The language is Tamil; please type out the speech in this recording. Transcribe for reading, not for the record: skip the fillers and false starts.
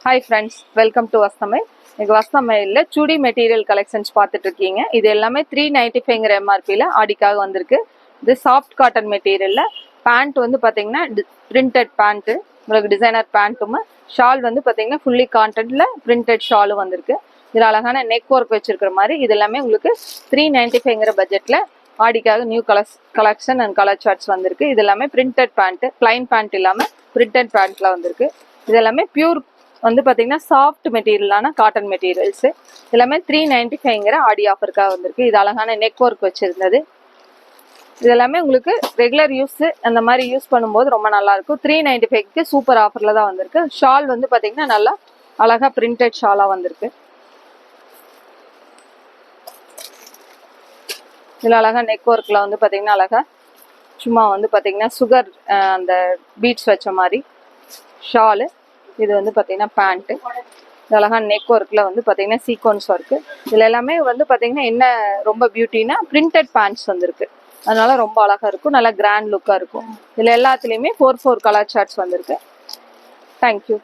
ஹாய் ஃப்ரெண்ட்ஸ், வெல்கம் டு வஸ்தமைல். இன்னைக்கு வஸ்தமைலில் சுடி மெட்டீரியல் கலெக்ஷன்ஸ் பார்த்துட்டு இருக்கீங்க. இது எல்லாமே 395 எம்ஆர்பியில் ஆடிக்காக வந்திருக்கு. இது சாஃப்ட் காட்டன் மெட்டீரியலில் பேண்ட் வந்து பார்த்தீங்கன்னா பிரிண்டட் பேண்ட்டு, உங்களுக்கு டிசைனர் பேண்ட்டும், ஷால் வந்து பார்த்தீங்கன்னா ஃபுல்லி காட்டனில் பிரிண்டட் ஷாலும் வந்திருக்கு. இதில் அழகான நெக் ஒர்க் வச்சிருக்கிற மாதிரி இது எல்லாமே உங்களுக்கு 395 பட்ஜெட்டில் ஆடிக்காக new collection and colour charts வந்திருக்கு. இது எல்லாமே பிரிண்டட் பேண்ட்டு, பிளைன் பேண்ட் இல்லாமல் பிரிண்டட் பேண்ட்டில் வந்திருக்கு. இது எல்லாமே பியூர் வந்து பார்த்தீங்கன்னா சாஃப்ட் மெட்டீரியலான காட்டன் மெட்டீரியல்ஸு எல்லாமே 395 ஆடி ஆஃபருக்காக வந்திருக்கு. இது அழகான நெக் ஒர்க் வச்சிருந்தது. இது எல்லாமே உங்களுக்கு ரெகுலர் யூஸ் அந்த மாதிரி யூஸ் பண்ணும்போது ரொம்ப நல்லா இருக்கும். 395க்கு சூப்பர் ஆஃபரில் தான் வந்திருக்கு. ஷால் வந்து பார்த்தீங்கன்னா நல்லா அழகா பிரிண்டட் ஷாலாக வந்திருக்கு. இதில் அழகா நெக் ஒர்க்கில் வந்து பார்த்தீங்கன்னா அழகா சும்மா வந்து பார்த்தீங்கன்னா சுகர் அந்த பீட்ஸ் வச்ச மாதிரி ஷாலு. இது வந்து பார்த்தீங்கன்னா பேண்ட்டு, இது அழகாக நெக் ஒர்க்கில் வந்து பார்த்தீங்கன்னா சீக்வன்ஸ் ஒர்க்கு. இதில் எல்லாமே வந்து பார்த்தீங்கன்னா என்ன ரொம்ப பியூட்டினா பிரிண்டட் பேண்ட்ஸ் வந்திருக்கு. அதனால ரொம்ப அழகாக இருக்கும், நல்லா கிராண்ட் லுக்காக இருக்கும். இதில் எல்லாத்துலேயுமே 4 கலர் சார்ட்ஸ் வந்திருக்கு. தேங்க்யூ.